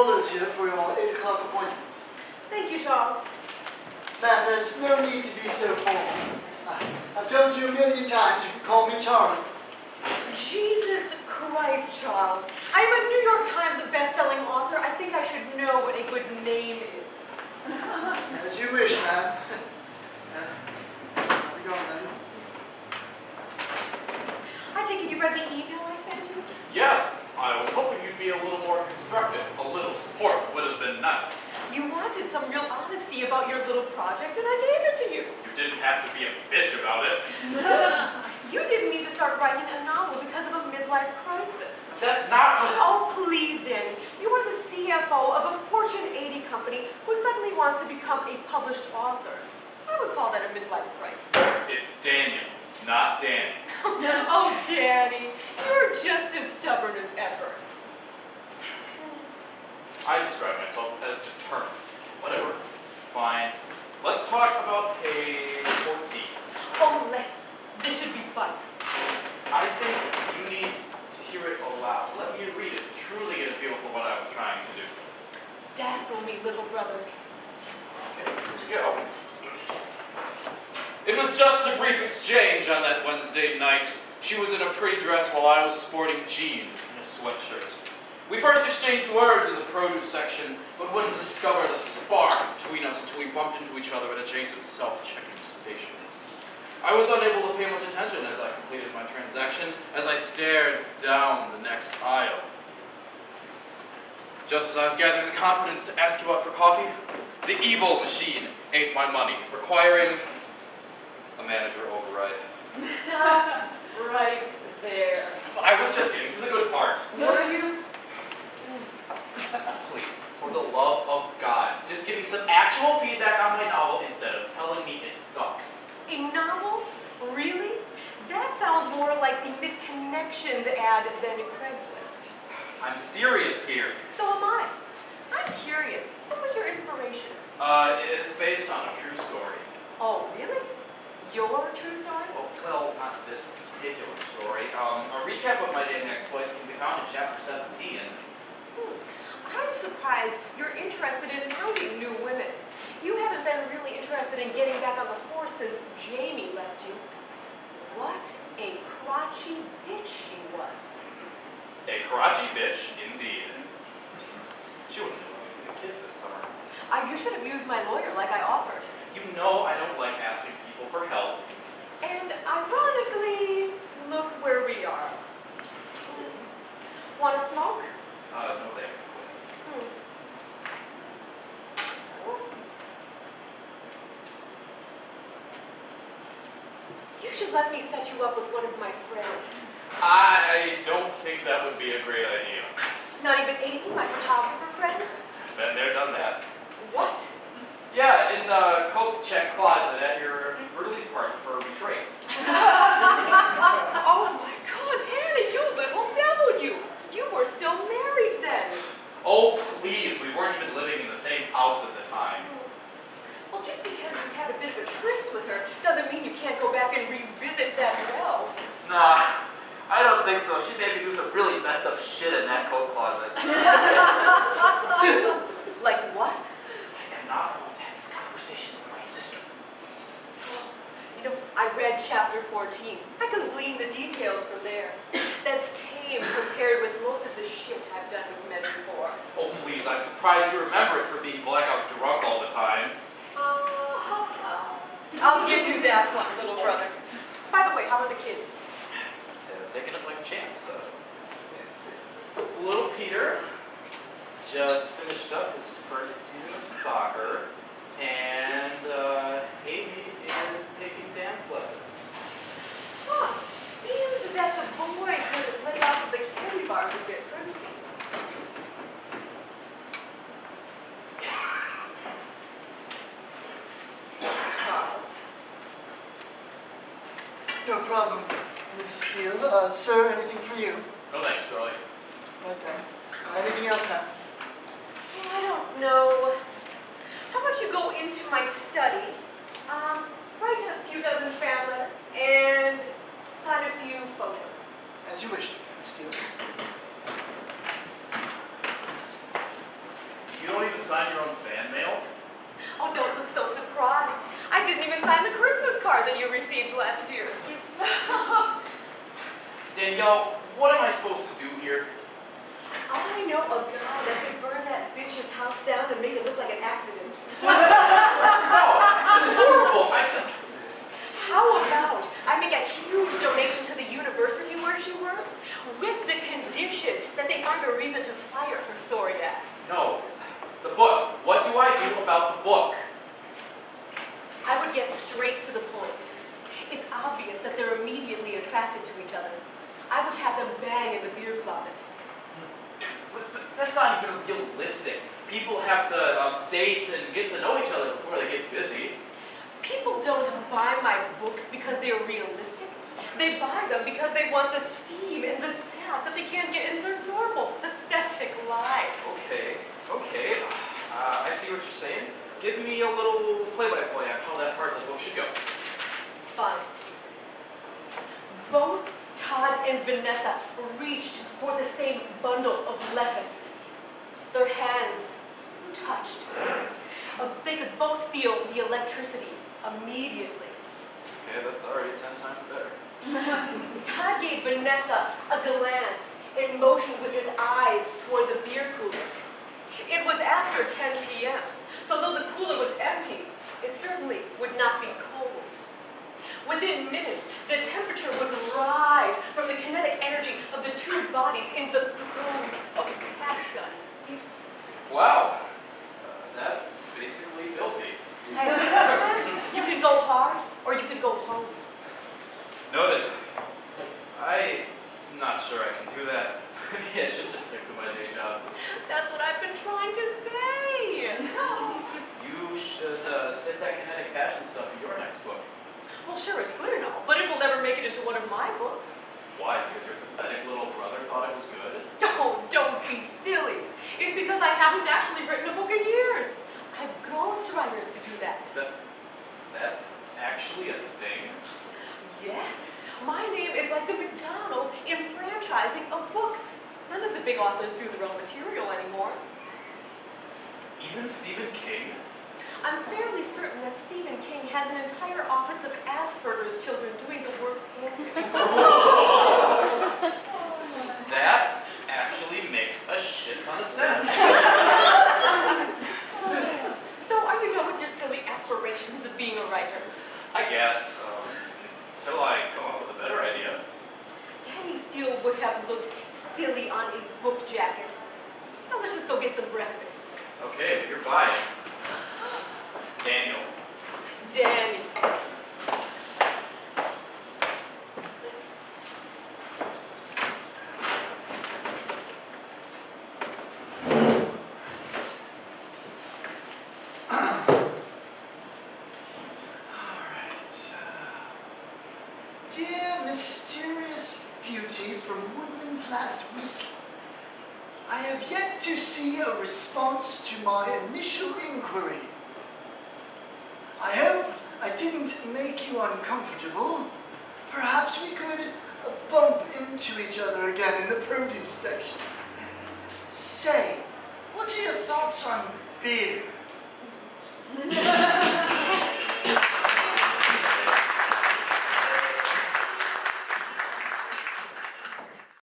Fuller's here for your 8 o'clock appointment. Thank you, Charles. Ma'am, there's no need to be so formal. I've told you a million times you can call me Charlie. Jesus Christ, Charles. I am a New York Times best-selling author. I think I should know what a good name is. As you wish, ma'am. I'll be going then. I take it you read the email I sent you? Yes, I was hoping you'd be a little more constructive. A little support would have been nice. You wanted some real honesty about your little project, and I gave it to you. You didn't have to be a bitch about it. You didn't need to start writing a novel because of a midlife crisis. That's not what... Oh, please, Danny. You are the CFO of a Fortune 80 company who suddenly wants to become a published author. I would call that a midlife crisis. It's Daniel, not Danny. Oh, Danny, you're just as stubborn as ever. I describe myself as determined. Whatever. Fine. Let's talk about page 14. Oh, let's. This should be fun. I think you need to hear it aloud. Let me read it. Truly get a feel for what I was trying to do. Dazzle me, little brother. Okay, here we go. It was just a brief exchange on that Wednesday night. She was in a pretty dress while I was sporting jeans and a sweatshirt. We first exchanged words in the produce section, but wouldn't discover the spark between us until we bumped into each other at adjacent self-checking stations. I was unable to pay much attention as I completed my transaction, as I stared down the next aisle. Just as I was gathering the confidence to ask you out for coffee, the evil machine ate my money, requiring a manager override. Stop right there. I was just getting to the good part. Were you? Please, for the love of God, just give me some actual feedback on my novel instead of telling me it sucks. A novel? Really? That sounds more like the Misconnections ad than Craigslist. I'm serious here. So am I. I'm curious. What was your inspiration? It's based on a true story. Oh, really? Your true story? Oh, well, not this particular story. A recap of my dating exploits can be found in chapter 17. I'm surprised you're interested in finding new women. You haven't been really interested in getting back on the horse since Jamie left you. What a crotchety bitch she was. A crotchety bitch, indeed. She wouldn't let me see the kids this summer. You should have used my lawyer like I offered. You know I don't like asking people for help. And ironically, look where we are. Want to smoke? No thanks. You should let me set you up with one of my friends. I don't think that would be a great idea. Not even Amy, my photographer friend? Been there, done that. What? Yeah, in the coat check closet at your release party for Betrayed. Oh my God, Hannah, you little devil, you! You were still married then. Oh, please, we weren't even living in the same house at the time. Well, just because you had a bit of a tryst with her doesn't mean you can't go back and revisit that well. Nah, I don't think so. She made me do some really messed up shit in that coat closet. Like what? I cannot want to have this conversation with my sister. You know, I read chapter 14. I can glean the details from there. That's tame compared with most of the shit I've done with men before. Oh, please, I'm surprised you remember it for being blackout drunk all the time. I'll give you that one, little brother. By the way, how are the kids? They're taking it like champs, so. Little Peter just finished up his first season of soccer, and Amy is taking dance lessons. Huh. Seems that the boy could lay off of the candy bars a bit, couldn't he? Charles. No problem, Mrs. Steele. Sir, anything for you? No thanks, Charlie. Right then. Anything else now? I don't know. How about you go into my study, write a few dozen fan letters, and sign a few photos. As you wish, Mrs. Steele. last year. Danielle, what am I supposed to do here? I know a guy that could burn that bitch's house down and make it look like an accident. No, it's horrible. How about I make a huge donation to the university where she works with the condition that they find a reason to fire her sorry ass? No, the book. What do I do about the book? I would get straight to the point. It's obvious that they're immediately attracted to each other. I would have them bang in the beer closet. But that's not even realistic. People have to date and get to know each other before they get busy. People don't buy my books because they're realistic. They buy them because they want the steam and the sass that they can't get in their normal, pathetic lives. Okay. I see what you're saying. Give me a little play-by-play on how that part of the book should go. Fine. Both Todd and Vanessa reached for the same bundle of lettuce. Their hands touched. They could both feel the electricity immediately. Okay, that's already 10 times better. Todd gave Vanessa a glance and motioned with his eyes toward the beer cooler. It was after 10 p.m., so though the cooler was empty, it certainly would not be cold. Within minutes, the temperature would rise from the kinetic energy of the two bodies in the throes of passion. Wow, that's basically filthy. You could go hard, or you could go home. Noted. I'm not sure I can do that. Maybe I should just stick to my day job. That's what I've been trying to say. You should send that kinetic passion stuff in your next book. Well, sure, it's good and all, but it will never make it into one of my books. Why? Because your pathetic little brother thought it was good? Oh, don't be silly. It's because I haven't actually written a book in years. I have ghostwriters to do that. That's actually a thing? Yes. My name is like the McDonald's in franchising of books. None of the big authors do their own material anymore. Even Stephen King? I'm fairly certain that Stephen King has an entire office of Asperger's children doing the work for him. That actually makes a shit ton of sense. So are you done with your silly aspirations of being a writer? I guess. Until I come up with a better idea. Danny Steele would have looked silly on a book jacket. Now let's just go get some breakfast. Okay, you're buying. Daniel. Danny. Dear mysterious beauty from Woodman's last week, I have yet to see a response to my initial inquiry. I hope I didn't make you uncomfortable. Perhaps we could bump into each other again in the produce section. Say, what are your thoughts on beer?